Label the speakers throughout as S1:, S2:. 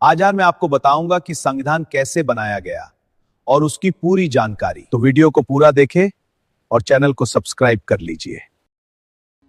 S1: आज मैं आपको बताऊंगा कि संविधान कैसे बनाया गया और उसकी पूरी जानकारी। तो वीडियो को पूरा देखें और चैनल को सब्सक्राइब कर लीजिए।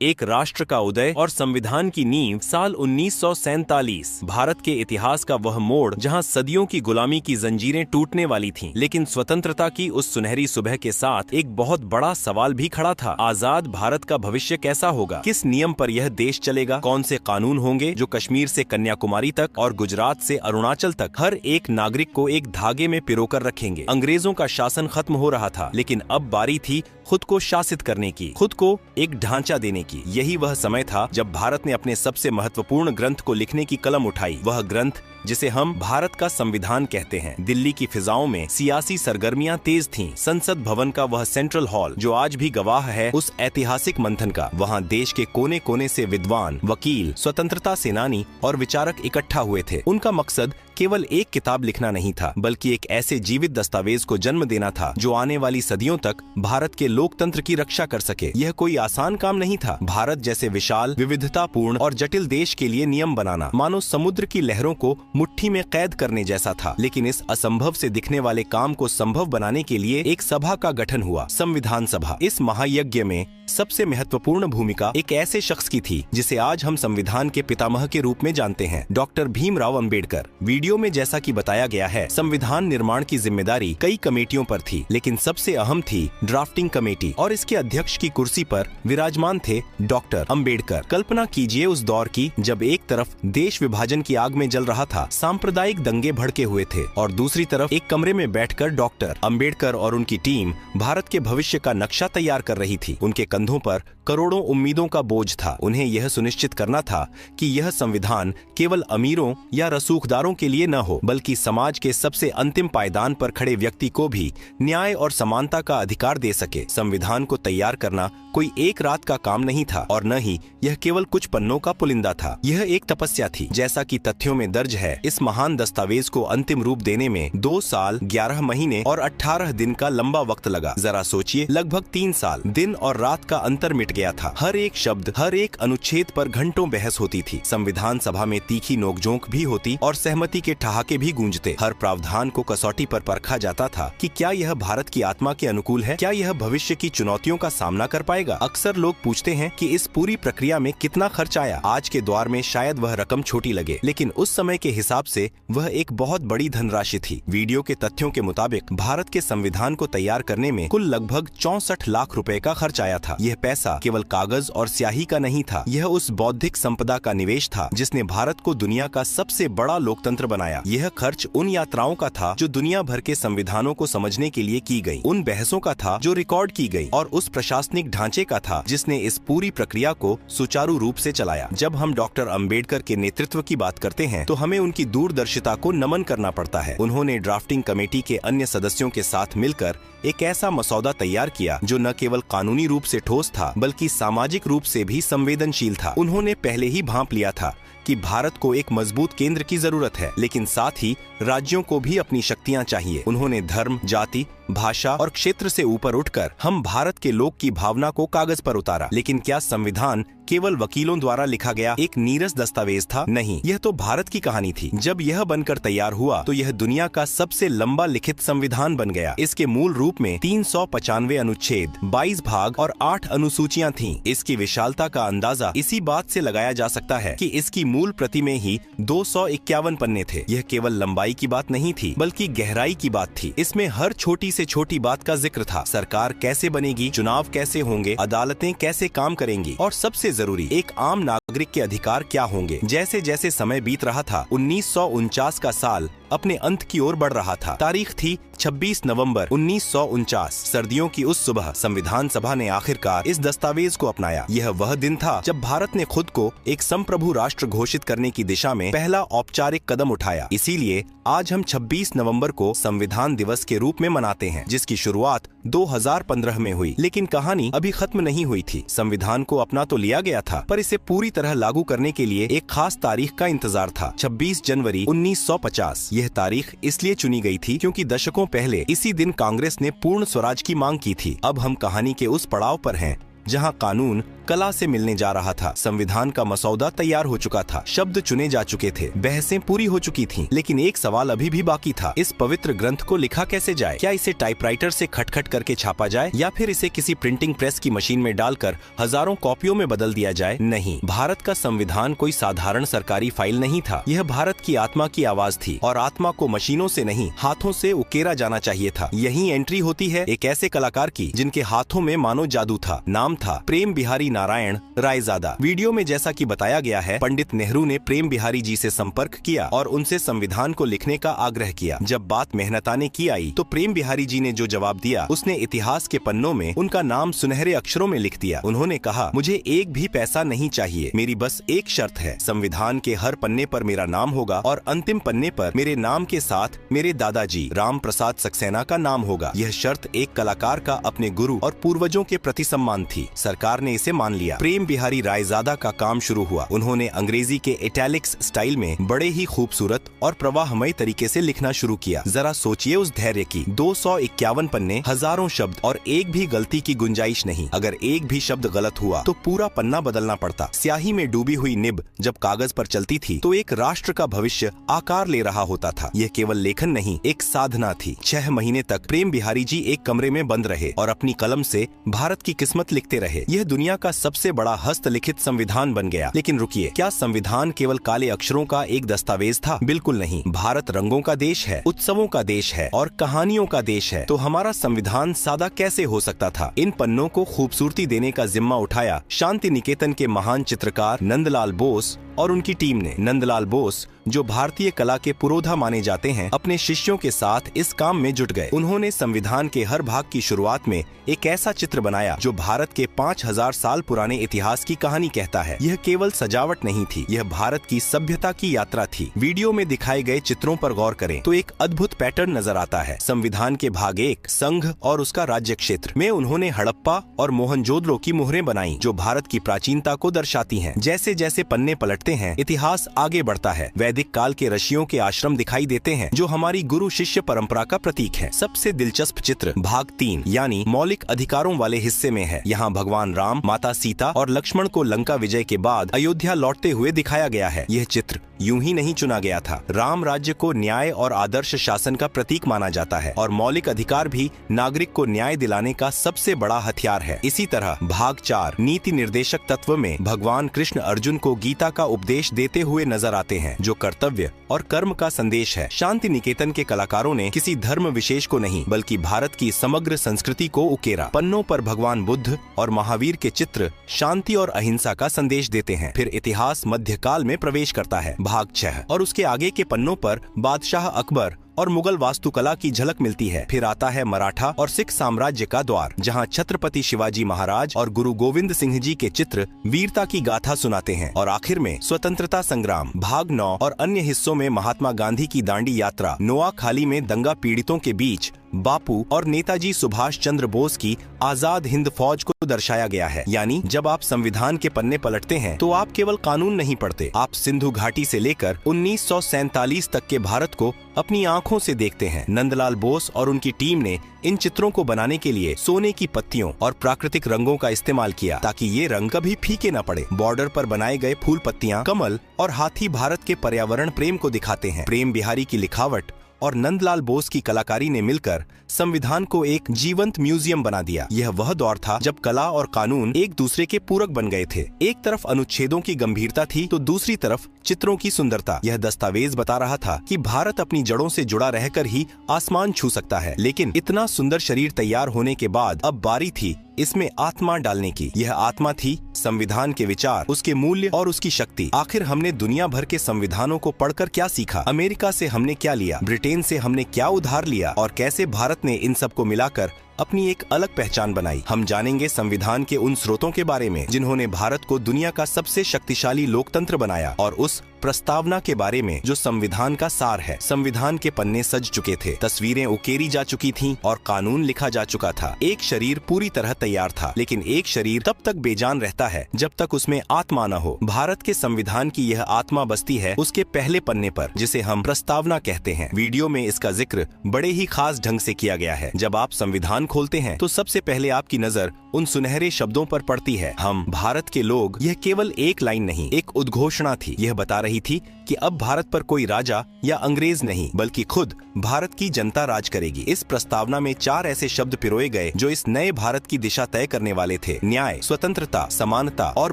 S2: एक राष्ट्र का उदय और संविधान की नींव साल 1947। भारत के इतिहास का वह मोड़ जहां सदियों की गुलामी की जंजीरें टूटने वाली थीं, लेकिन स्वतंत्रता की उस सुनहरी सुबह के साथ एक बहुत बड़ा सवाल भी खड़ा था। आजाद भारत का भविष्य कैसा होगा? किस नियम पर यह देश चलेगा? कौन से कानून होंगे जो कश्मीर से कन्याकुमारी तक और गुजरात से अरुणाचल तक हर एक नागरिक को एक धागे में पिरोकर रखेंगे? अंग्रेजों का शासन खत्म हो रहा था, लेकिन अब बारी थी खुद को शासित करने की, खुद को एक ढांचा देने की। यही वह समय था जब भारत ने अपने सबसे महत्वपूर्ण ग्रंथ को लिखने की कलम उठाई। वह ग्रंथ जिसे हम भारत का संविधान कहते हैं। दिल्ली की फिजाओं में सियासी सरगर्मियां तेज थीं। संसद भवन का वह सेंट्रल हॉल जो आज भी गवाह है उस ऐतिहासिक मंथन का, वहां देश के कोने कोने से विद्वान, वकील, स्वतंत्रता सेनानी और विचारक इकट्ठा हुए थे। उनका मकसद केवल एक किताब लिखना नहीं था, बल्कि एक ऐसे जीवित दस्तावेज को जन्म देना था जो आने वाली सदियों तक भारत के लोकतंत्र की रक्षा कर सके। यह कोई आसान काम नहीं था। भारत जैसे विशाल, विविधतापूर्ण और जटिल देश के लिए नियम बनाना मानो समुद्र की लहरों को मुट्ठी में कैद करने जैसा था। लेकिन इस असंभव से दिखने वाले काम को संभव बनाने के लिए एक सभा का गठन हुआ, संविधान सभा। इस महायज्ञ में सबसे महत्वपूर्ण भूमिका एक ऐसे शख्स की थी जिसे आज हम संविधान के पितामह के रूप में जानते हैं, डॉक्टर भीमराव अंबेडकर। वीडियो में जैसा कि बताया गया है, संविधान निर्माण की जिम्मेदारी कई कमेटियों पर थी, लेकिन सबसे अहम थी ड्राफ्टिंग कमेटी और इसके अध्यक्ष की कुर्सी पर विराजमान थे डॉक्टर अंबेडकर। कल्पना कीजिए उस दौर की जब एक तरफ देश विभाजन की आग में जल रहा था, सांप्रदायिक दंगे भड़के हुए थे, और दूसरी तरफ एक कमरे में बैठकर डॉक्टर अंबेडकर और उनकी टीम भारत के भविष्य का नक्शा तैयार कर रही थी। उनके कंधों पर करोड़ों उम्मीदों का बोझ था। उन्हें यह सुनिश्चित करना था कि यह संविधान केवल अमीरों या रसूखदारों के लिए न हो, बल्कि समाज के सबसे अंतिम पायदान पर खड़े व्यक्ति को भी न्याय और समानता का अधिकार दे सके। संविधान को तैयार करना कोई एक रात का काम नहीं था, और न ही यह केवल कुछ पन्नों का पुलिंदा था। यह एक तपस्या थी। जैसा कि तथ्यों में दर्ज है, इस महान दस्तावेज को अंतिम रूप देने में 2 साल 11 महीने और 18 दिन का लंबा वक्त लगा। जरा सोचिए, लगभग 3 साल। दिन और रात का अंतर मिट गया था। हर एक शब्द, हर एक अनुच्छेद पर घंटों बहस होती थी। संविधान सभा में तीखी नोकझोंक भी होती और सहमति के ठहाके भी गूंजते। हर प्रावधान को कसौटी पर परखा जाता था कि क्या यह भारत की आत्मा के अनुकूल है, क्या यह भविष्य की चुनौतियों का सामना कर पाएगा। अक्सर लोग पूछते हैं कि इस पूरी प्रक्रिया में कितना खर्च आया। आज के दौर में शायद वह रकम छोटी लगे, लेकिन उस समय के हिसाब से वह एक बहुत बड़ी धनराशि थी। वीडियो के तथ्यों के मुताबिक भारत के संविधान को तैयार करने में कुल लगभग 64 लाख रुपए का खर्च आया था। यह पैसा केवल कागज और स्याही का नहीं था, यह उस बौद्धिक संपदा का निवेश था जिसने भारत को दुनिया का सबसे बड़ा लोकतंत्र बनाया। यह खर्च उन यात्राओं का था जो दुनिया भर के संविधानों को समझने के लिए की गई, उन बहसों का था जो रिकॉर्ड की गई, और उस प्रशासनिक ढांचे का था जिसने इस पूरी प्रक्रिया को सुचारू रूप से चलाया। जब हम डॉक्टर अंबेडकर के नेतृत्व की बात करते हैं तो हमें उनकी दूरदर्शिता को नमन करना पड़ता है। उन्होंने ड्राफ्टिंग कमेटी के अन्य सदस्यों के साथ मिलकर एक ऐसा मसौदा तैयार किया जो न केवल कानूनी रूप से ठोस था, बल्कि सामाजिक रूप से भी संवेदनशील था। उन्होंने पहले ही भांप लिया था कि भारत को एक मजबूत केंद्र की जरूरत है, लेकिन साथ ही राज्यों को भी अपनी शक्तियां चाहिए। उन्होंने धर्म, जाति, भाषा और क्षेत्र से ऊपर उठकर हम भारत के लोग की भावना को कागज पर उतारा। लेकिन क्या संविधान केवल वकीलों द्वारा लिखा गया एक नीरस दस्तावेज था? नहीं, यह तो भारत की कहानी थी। जब यह बनकर तैयार हुआ तो यह दुनिया का सबसे लंबा लिखित संविधान बन गया। इसके मूल रूप में 395 अनुच्छेद, 22 भाग और 8 अनुसूचियां थीं। इसकी विशालता का अंदाजा इसी बात से लगाया जा सकता है कि इसकी मूल प्रति में ही 251 पन्ने थे। यह केवल लंबाई की बात नहीं थी, बल्कि गहराई की बात थी। इसमें हर छोटी से छोटी बात का जिक्र था। सरकार कैसे बनेगी, चुनाव कैसे होंगे, अदालतें कैसे काम करेंगी, और सबसे जरूरी, एक आम नागरिक के अधिकार क्या होंगे। जैसे जैसे समय बीत रहा था, 1949 का साल अपने अंत की ओर बढ़ रहा था। तारीख थी 26 नवंबर 1949। सर्दियों की उस सुबह संविधान सभा ने आखिरकार इस दस्तावेज को अपनाया। यह वह दिन था जब भारत ने खुद को एक संप्रभु राष्ट्र घोषित करने की दिशा में पहला औपचारिक कदम उठाया। इसीलिए आज हम 26 नवंबर को संविधान दिवस के रूप में मनाते हैं, जिसकी शुरुआत 2015 में हुई। लेकिन कहानी अभी खत्म नहीं हुई थी। संविधान को अपना तो लिया गया था, पर इसे पूरी तरह लागू करने के लिए एक खास तारीख का इंतजार था, 26 जनवरी 1950। यह तारीख इसलिए चुनी गई थी क्योंकि दशकों पहले इसी दिन कांग्रेस ने पूर्ण स्वराज की मांग की थी। अब हम कहानी के उस पड़ाव पर हैं जहां कानून कला से मिलने जा रहा था। संविधान का मसौदा तैयार हो चुका था, शब्द चुने जा चुके थे, बहसें पूरी हो चुकी थीं, लेकिन एक सवाल अभी भी बाकी था। इस पवित्र ग्रंथ को लिखा कैसे जाए? क्या इसे टाइपराइटर से खटखट करके छापा जाए या फिर इसे किसी प्रिंटिंग प्रेस की मशीन में डालकर हजारों कॉपियों में बदल दिया जाए? नहीं, भारत का संविधान कोई साधारण सरकारी फाइल नहीं था। यह भारत की आत्मा की आवाज थी और आत्मा को मशीनों से नहीं, हाथों से उकेरा जाना चाहिए था। यही एंट्री होती है एक ऐसे कलाकार की जिनके हाथों में मानो जादू था। नाम था प्रेम बिहारी नारायण रायजादा। वीडियो में जैसा कि बताया गया है, पंडित नेहरू ने प्रेम बिहारी जी से संपर्क किया और उनसे संविधान को लिखने का आग्रह किया। जब बात मेहनताने की आई तो प्रेम बिहारी जी ने जो जवाब दिया, उसने इतिहास के पन्नों में उनका नाम सुनहरे अक्षरों में लिख दिया। उन्होंने कहा, मुझे एक भी पैसा नहीं चाहिए, मेरी बस एक शर्त है, संविधान के हर पन्ने पर मेरा नाम होगा और अंतिम पन्ने पर मेरे नाम के साथ मेरे दादाजी राम प्रसाद सक्सेना का नाम होगा। यह शर्त एक कलाकार का अपने गुरु और पूर्वजों के प्रति सम्मान थी। सरकार ने इसे मान लिया। प्रेम बिहारी रायजादा का काम शुरू हुआ। उन्होंने अंग्रेजी के इटैलिक्स स्टाइल में बड़े ही खूबसूरत और प्रवाहमय तरीके से लिखना शुरू किया। जरा सोचिए उस धैर्य की। 251 पन्ने, हजारों शब्द और एक भी गलती की गुंजाइश नहीं। अगर एक भी शब्द गलत हुआ तो पूरा पन्ना बदलना पड़ता। स्याही में डूबी हुई निब जब कागज पर चलती थी तो एक राष्ट्र का भविष्य आकार ले रहा होता था। यह केवल लेखन नहीं, एक साधना थी। 6 महीने तक प्रेम बिहारी जी एक कमरे में बंद रहे और अपनी कलम से भारत की किस्मत लिखते रहे। यह दुनिया का सबसे बड़ा हस्तलिखित संविधान बन गया। लेकिन रुकिए, क्या संविधान केवल काले अक्षरों का एक दस्तावेज था? बिल्कुल नहीं। भारत रंगों का देश है, उत्सवों का देश है और कहानियों का देश है। तो हमारा संविधान सादा कैसे हो सकता था? इन पन्नों को खूबसूरती देने का जिम्मा उठाया शांति निकेतन के महान चित्रकार नंदलाल बोस और उनकी टीम ने। नंदलाल बोस, जो भारतीय कला के पुरोधा माने जाते हैं, अपने शिष्यों के साथ इस काम में जुट गए। उन्होंने संविधान के हर भाग की शुरुआत में एक ऐसा चित्र बनाया जो भारत के 5000 साल पुराने इतिहास की कहानी कहता है। यह केवल सजावट नहीं थी, यह भारत की सभ्यता की यात्रा थी। वीडियो में दिखाए गए चित्रों पर गौर करें तो एक अद्भुत पैटर्न नजर आता है। संविधान के भाग 1, संघ और उसका राज्य क्षेत्र में उन्होंने हड़प्पा और मोहनजोदड़ो की मुहरें बनाई जो भारत की प्राचीनता को दर्शाती हैं। जैसे जैसे पन्ने पलटते हैं, इतिहास आगे बढ़ता है। वैदिक काल के ऋषियों के आश्रम दिखाई देते हैं जो हमारी गुरु शिष्य परंपरा का प्रतीक है। सबसे दिलचस्प चित्र भाग 3 यानी मौलिक अधिकारों वाले हिस्से में है। यहाँ भगवान राम, माता सीता और लक्ष्मण को लंका विजय के बाद अयोध्या लौटते हुए दिखाया गया है। यह चित्र यूं ही नहीं चुना गया था। राम राज्य को न्याय और आदर्श शासन का प्रतीक माना जाता है और मौलिक अधिकार भी नागरिक को न्याय दिलाने का सबसे बड़ा हथियार है। इसी तरह भाग 4 नीति निर्देशक तत्व में भगवान कृष्ण अर्जुन को गीता का उपदेश देते हुए नजर आते हैं जो कर्तव्य और कर्म का संदेश है। शांति निकेतन के कलाकारों ने किसी धर्म विशेष को नहीं बल्कि भारत की समग्र संस्कृति को उकेरा। पन्नों पर भगवान बुद्ध और महावीर के चित्र शांति और अहिंसा का संदेश देते हैं। फिर इतिहास मध्यकाल में प्रवेश करता है। भाग 6 और उसके आगे के पन्नों पर बादशाह अकबर और मुगल वास्तुकला की झलक मिलती है। फिर आता है मराठा और सिख साम्राज्य का द्वार जहां छत्रपति शिवाजी महाराज और गुरु गोविंद सिंह जी के चित्र वीरता की गाथा सुनाते हैं। और आखिर में स्वतंत्रता संग्राम भाग 9 और अन्य हिस्सों में महात्मा गांधी की दांडी यात्रा, नोआखाली में दंगा पीड़ितों के बीच बापू और नेताजी सुभाष चंद्र बोस की आजाद हिंद फौज को दर्शाया गया है। यानी जब आप संविधान के पन्ने पलटते हैं तो आप केवल कानून नहीं पढ़ते, आप सिंधु घाटी से लेकर 1947 तक के भारत को अपनी आंखों से देखते हैं। नंदलाल बोस और उनकी टीम ने इन चित्रों को बनाने के लिए सोने की पत्तियों और प्राकृतिक रंगों का इस्तेमाल किया ताकि ये रंग कभी फीके न पड़े। बॉर्डर पर बनाए गए फूल पत्तियां, कमल और हाथी भारत के पर्यावरण प्रेम को दिखाते हैं। प्रेम बिहारी की लिखावट और नंदलाल बोस की कलाकारी ने मिलकर संविधान को एक जीवंत म्यूजियम बना दिया। यह वह दौर था जब कला और कानून एक दूसरे के पूरक बन गए थे। एक तरफ अनुच्छेदों की गंभीरता थी तो दूसरी तरफ चित्रों की सुंदरता। यह दस्तावेज बता रहा था कि भारत अपनी जड़ों से जुड़ा रहकर ही आसमान छू सकता है। लेकिन इतना सुंदर शरीर तैयार होने के बाद अब बारी थी इसमें आत्मा डालने की। यह आत्मा थी संविधान के विचार, उसके मूल्य और उसकी शक्ति। आखिर हमने दुनिया भर के संविधानों को पढ़कर क्या सीखा? अमेरिका से हमने क्या लिया? ब्रिटेन से हमने क्या उधार लिया? और कैसे भारत ने इन सब को मिलाकर अपनी एक अलग पहचान बनाई? हम जानेंगे संविधान के उन स्रोतों के बारे में जिन्होंने भारत को दुनिया का सबसे शक्तिशाली लोकतंत्र बनाया और उस प्रस्तावना के बारे में जो संविधान का सार है। संविधान के पन्ने सज चुके थे, तस्वीरें उकेरी जा चुकी थीं और कानून लिखा जा चुका था। एक शरीर पूरी तरह तैयार था, लेकिन एक शरीर तब तक बेजान रहता है जब तक उसमें आत्मा न हो। भारत के संविधान की यह आत्मा बसती है उसके पहले पन्ने पर, जिसे हम प्रस्तावना कहते हैं। वीडियो में इसका जिक्र बड़े ही खास ढंग से किया गया है। जब आप संविधान फोन खोलते हैं तो सबसे पहले आपकी नजर उन सुनहरे शब्दों पर पड़ती है, हम भारत के लोग। यह केवल एक लाइन नहीं, एक उद्घोषणा थी। यह बता रही थी कि अब भारत पर कोई राजा या अंग्रेज नहीं, बल्कि खुद भारत की जनता राज करेगी। इस प्रस्तावना में 4 ऐसे शब्द पिरोए गए जो इस नए भारत की दिशा तय करने वाले थे: न्याय, स्वतंत्रता, समानता और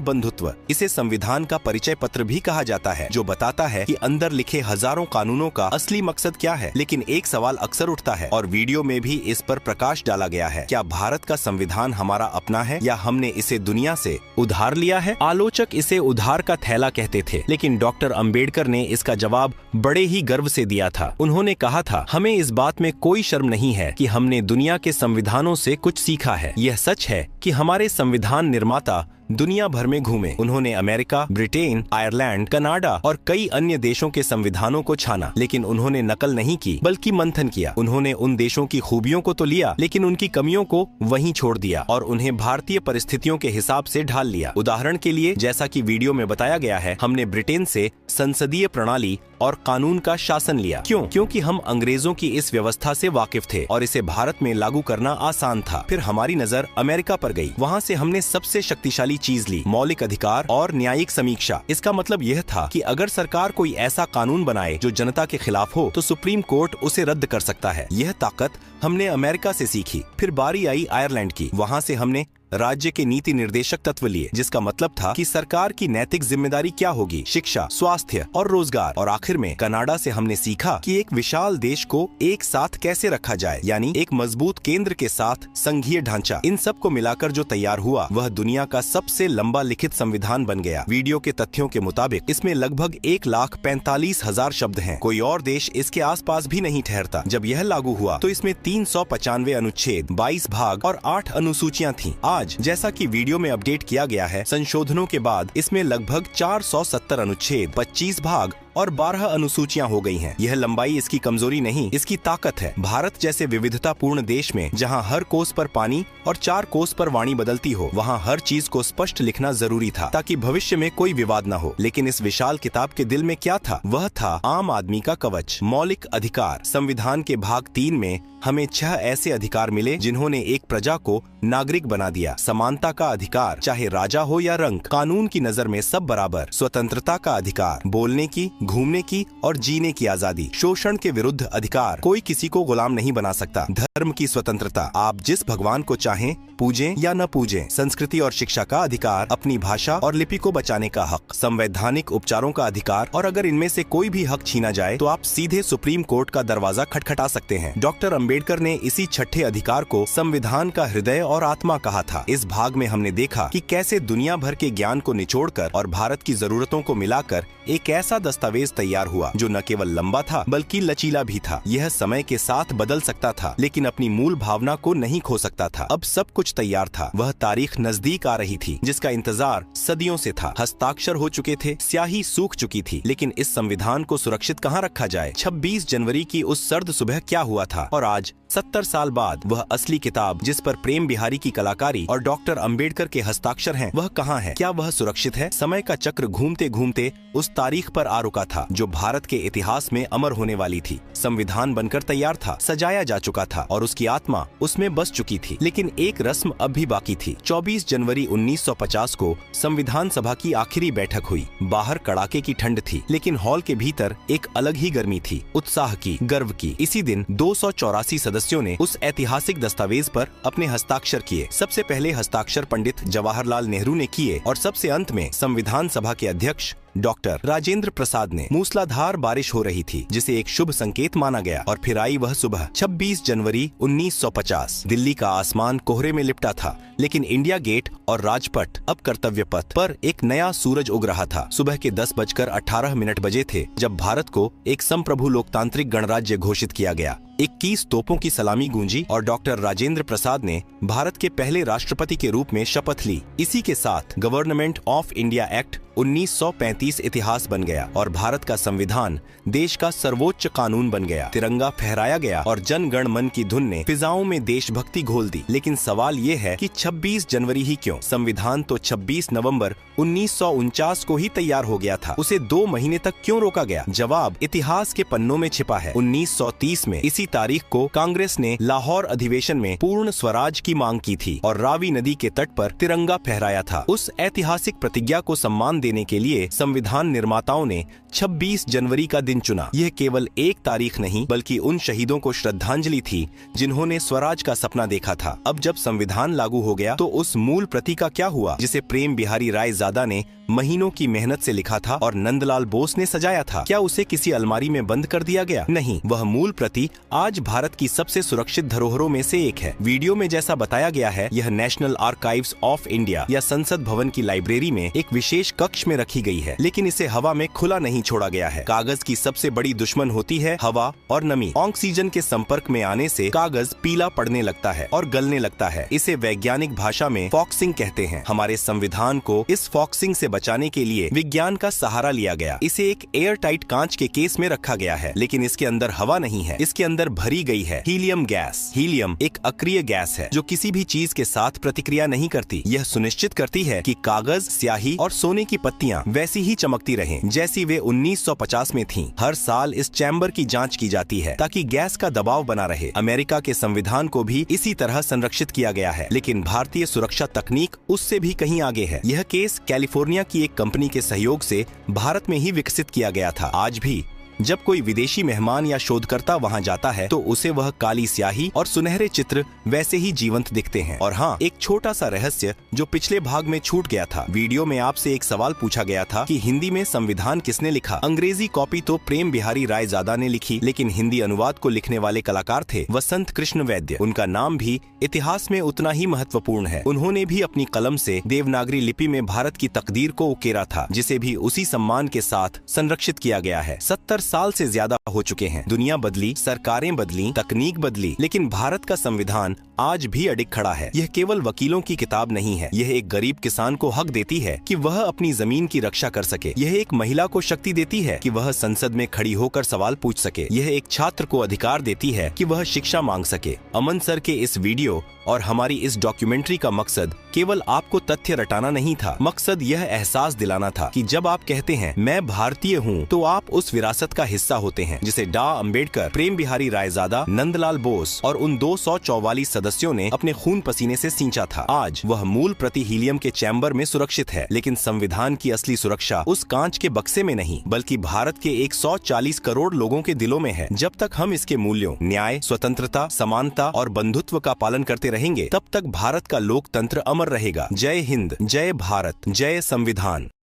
S2: बंधुत्व। इसे संविधान का परिचय पत्र भी कहा जाता है, जो बताता है कि अंदर लिखे हजारों कानूनों का असली मकसद क्या है। लेकिन एक सवाल अक्सर उठता है और वीडियो में भी इस पर प्रकाश डाला गया है: क्या भारत का संविधान हमारा अपना है या हमने इसे दुनिया से उधार लिया है? आलोचक इसे उधार का थैला कहते थे, लेकिन डॉक्टर अंबेडकर ने इसका जवाब बड़े ही गर्व से दिया था। उन्होंने कहा था, हमें इस बात में कोई शर्म नहीं है कि हमने दुनिया के संविधानों से कुछ सीखा है। यह सच है कि हमारे संविधान निर्माता दुनिया भर में घूमे। उन्होंने अमेरिका, ब्रिटेन, आयरलैंड, कनाडा और कई अन्य देशों के संविधानों को छाना, लेकिन उन्होंने नकल नहीं की बल्कि मंथन किया। उन्होंने उन देशों की खूबियों को तो लिया, लेकिन उनकी कमियों को वहीं छोड़ दिया और उन्हें भारतीय परिस्थितियों के हिसाब से ढाल लिया। उदाहरण के लिए, जैसा कि वीडियो में बताया गया है, हमने ब्रिटेन से संसदीय प्रणाली और कानून का शासन लिया। क्यों? क्योंकि हम अंग्रेजों की इस व्यवस्था से वाकिफ थे और इसे भारत में लागू करना आसान था। फिर हमारी नजर अमेरिका पर गई। वहाँ से हमने सबसे शक्तिशाली चीज ली: मौलिक अधिकार और न्यायिक समीक्षा। इसका मतलब यह था कि अगर सरकार कोई ऐसा कानून बनाए जो जनता के खिलाफ हो, तो सुप्रीम कोर्ट उसे रद्द कर सकता है। यह ताकत हमने अमेरिका से सीखी। फिर बारी आई आयरलैंड की। वहाँ से हमने राज्य के नीति निर्देशक तत्व लिए, जिसका मतलब था कि सरकार की नैतिक जिम्मेदारी क्या होगी: शिक्षा, स्वास्थ्य और रोजगार। और आखिर में कनाडा से हमने सीखा कि एक विशाल देश को एक साथ कैसे रखा जाए, यानी एक मजबूत केंद्र के साथ संघीय ढांचा। इन सब को मिलाकर जो तैयार हुआ, वह दुनिया का सबसे लंबा लिखित संविधान बन गया। वीडियो के तथ्यों के मुताबिक इसमें लगभग 1,45,000 शब्द हैं। कोई और देश इसके आसपास भी नहीं ठहरता। जब यह लागू हुआ तो इसमें 395 अनुच्छेद, 22 भाग और 8 अनुसूचियां थीं। आज जैसा कि वीडियो में अपडेट किया गया है, संशोधनों के बाद इसमें लगभग 470 अनुच्छेद, 25 भाग और 12 अनुसूचियां हो गई हैं। यह लंबाई इसकी कमजोरी नहीं, इसकी ताकत है। भारत जैसे विविधतापूर्ण देश में, जहां हर कोस पर पानी और 4 कोस पर वाणी बदलती हो, वहां हर चीज को स्पष्ट लिखना जरूरी था ताकि भविष्य में कोई विवाद न हो। लेकिन इस विशाल किताब के दिल में क्या था? वह था आम आदमी का कवच, मौलिक अधिकार। संविधान के भाग 3 में हमें 6 ऐसे अधिकार मिले जिन्होंने एक प्रजा को नागरिक बना दिया। समानता का अधिकार, चाहे राजा हो या रंक, कानून की नजर में सब बराबर। स्वतंत्रता का अधिकार, बोलने की, घूमने की और जीने की आजादी। शोषण के विरुद्ध अधिकार, कोई किसी को गुलाम नहीं बना सकता। धर्म की स्वतंत्रता, आप जिस भगवान को चाहें पूजें या न पूजें। संस्कृति और शिक्षा का अधिकार, अपनी भाषा और लिपि को बचाने का हक। संवैधानिक उपचारों का अधिकार, और अगर इनमें से कोई भी हक छीना जाए तो आप सीधे सुप्रीम कोर्ट का दरवाजा खटखटा सकते हैं। डॉक्टर अंबेडकर ने इसी छठे अधिकार को संविधान का हृदय और आत्मा कहा था। इस भाग में हमने देखा कि कैसे दुनिया भर के ज्ञान को निचोड़कर और भारत की जरूरतों को मिलाकर एक ऐसा दस्तावेज तैयार हुआ जो न केवल लंबा था बल्कि लचीला भी था। यह समय के साथ बदल सकता था, लेकिन अपनी मूल भावना को नहीं खो सकता था। अब सब कुछ तैयार था। वह तारीख नजदीक आ रही थी जिसका इंतजार सदियों से था। हस्ताक्षर हो चुके थे, स्याही सूख चुकी थी, लेकिन इस संविधान को सुरक्षित कहाँ रखा जाए? 26 जनवरी की उस सर्द सुबह क्या हुआ था? और आज 70 साल बाद वह असली किताब जिस पर प्रेम बिहारी की कलाकारी और डॉक्टर अंबेडकर के हस्ताक्षर हैं, वह कहाँ है? क्या वह सुरक्षित है? समय का चक्र घूमते घूमते उस तारीख पर आ रुका था जो भारत के इतिहास में अमर होने वाली थी। संविधान बनकर तैयार था, सजाया जा चुका था और उसकी आत्मा उसमें बस चुकी थी, लेकिन एक रस्म अब भी बाकी थी। 24 जनवरी 1950 को संविधान सभा की आखिरी बैठक हुई। बाहर कड़ाके की ठंड थी, लेकिन हॉल के भीतर एक अलग ही गर्मी थी, उत्साह की, गर्व की। इसी दिन 284 सदस्यों ने उस ऐतिहासिक दस्तावेज पर अपने हस्ताक्षर किए। सबसे पहले हस्ताक्षर पंडित जवाहरलाल नेहरू ने किए और सबसे अंत में संविधान सभा के अध्यक्ष डॉक्टर राजेंद्र प्रसाद ने। मूसलाधार बारिश हो रही थी जिसे एक शुभ संकेत माना गया। और फिर आई वह सुबह 26 जनवरी 1950। दिल्ली का आसमान कोहरे में लिपटा था, लेकिन इंडिया गेट और राजपथ, अब कर्तव्य पथ पर, एक नया सूरज उग रहा था। सुबह के 10:18 बजे थे जब भारत को एक संप्रभु लोकतांत्रिक गणराज्य घोषित किया गया। 21 तोपों की सलामी गूंजी और डॉक्टर राजेंद्र प्रसाद ने भारत के पहले राष्ट्रपति के रूप में शपथ ली। इसी के साथ गवर्नमेंट ऑफ इंडिया एक्ट 1935 इतिहास बन गया और भारत का संविधान देश का सर्वोच्च कानून बन गया। तिरंगा फहराया गया और जन गण मन की धुन ने फिजाओं में देशभक्ति घोल दी। लेकिन सवाल ये है कि 26 जनवरी ही क्यों? संविधान तो 26 नवंबर 1949 को ही तैयार हो गया था। उसे 2 महीने तक क्यों रोका गया? जवाब इतिहास के पन्नों में छिपा है। 1930 में इसी तारीख को कांग्रेस ने लाहौर अधिवेशन में पूर्ण स्वराज की मांग की थी और रावी नदी के तट पर तिरंगा फहराया था। उस ऐतिहासिक प्रतिज्ञा को सम्मान देने के लिए संविधान निर्माताओं ने 26 जनवरी का दिन चुना। यह केवल एक तारीख नहीं बल्कि उन शहीदों को श्रद्धांजलि थी जिन्होंने स्वराज का सपना देखा था। अब जब संविधान लागू हो गया तो उस मूल प्रति का क्या हुआ जिसे प्रेम बिहारी रायजादा ने महीनों की मेहनत से लिखा था और नंदलाल बोस ने सजाया था? क्या उसे किसी अलमारी में बंद कर दिया गया? नहीं, वह मूल प्रति आज भारत की सबसे सुरक्षित धरोहरों में से एक है। वीडियो में जैसा बताया गया है, यह नेशनल आर्काइव्स ऑफ इंडिया या संसद भवन की लाइब्रेरी में एक विशेष कक्ष में रखी गई है, लेकिन इसे हवा में खुला नहीं छोड़ा गया है। कागज की सबसे बड़ी दुश्मन होती है हवा और नमी। ऑक्सीजन के संपर्क में आने से कागज पीला पड़ने लगता है और गलने लगता है। इसे वैज्ञानिक भाषा में फॉक्सिंग कहते हैं। हमारे संविधान को इस फॉक्सिंग से बचाने के लिए विज्ञान का सहारा लिया गया। इसे एक एयर टाइट कांच के केस में रखा गया है, लेकिन इसके अंदर हवा नहीं है। इसके अंदर भरी गई है हीलियम गैस। हीलियम एक अक्रिय गैस है जो किसी भी चीज के साथ प्रतिक्रिया नहीं करती। यह सुनिश्चित करती है कि कागज, स्याही और सोने की पत्तियां वैसी ही चमकती रहें जैसी वे 1950 में थीं। हर साल इस चैम्बर की जांच की जाती है ताकि गैस का दबाव बना रहे। अमेरिका के संविधान को भी इसी तरह संरक्षित किया गया है, लेकिन भारतीय सुरक्षा तकनीक उससे भी कहीं आगे है। यह केस कैलिफोर्निया की एक कंपनी के सहयोग से भारत में ही विकसित किया गया था। आज भी जब कोई विदेशी मेहमान या शोधकर्ता वहां जाता है तो उसे वह काली स्याही और सुनहरे चित्र वैसे ही जीवंत दिखते हैं। और हाँ, एक छोटा सा रहस्य जो पिछले भाग में छूट गया था। वीडियो में आपसे एक सवाल पूछा गया था कि हिंदी में संविधान किसने लिखा? अंग्रेजी कॉपी तो प्रेम बिहारी रायजादा ने लिखी, लेकिन हिंदी अनुवाद को लिखने वाले कलाकार थे वसंत कृष्ण वैद्य। उनका नाम भी इतिहास में उतना ही महत्वपूर्ण है। उन्होंने भी अपनी कलम से देवनागरी लिपि में भारत की तकदीर को उकेरा था, जिसे भी उसी सम्मान के साथ संरक्षित किया गया है। 70 साल से ज्यादा हो चुके हैं। दुनिया बदली, सरकारें बदली, तकनीक बदली, लेकिन भारत का संविधान आज भी अडिग खड़ा है। यह केवल वकीलों की किताब नहीं है। यह एक गरीब किसान को हक देती है कि वह अपनी जमीन की रक्षा कर सके। यह एक महिला को शक्ति देती है कि वह संसद में खड़ी होकर सवाल पूछ सके। यह एक छात्र को अधिकार देती है कि वह शिक्षा मांग सके। अमन सर के इस वीडियो और हमारी इस डॉक्यूमेंट्री का मकसद केवल आपको तथ्य रटाना नहीं था। मकसद यह एहसास दिलाना था कि जब आप कहते हैं मैं भारतीय हूँ, तो आप उस विरासत का हिस्सा होते हैं जिसे डॉ. अंबेडकर, प्रेम बिहारी रायजादा, नंदलाल बोस और उन 244 सदस्यों ने अपने खून पसीने से सींचा था। आज वह मूल प्रति हीलियम के चैम्बर में सुरक्षित है, लेकिन संविधान की असली सुरक्षा उस कांच के बक्से में नहीं बल्कि भारत के 140 करोड़ लोगों के दिलों में है। जब तक हम इसके मूल्यों, न्याय, स्वतंत्रता, समानता और बंधुत्व का पालन करते रहेंगे, तब तक भारत का लोकतंत्र अमर रहेगा। जय हिंद, जय भारत, जय संविधान।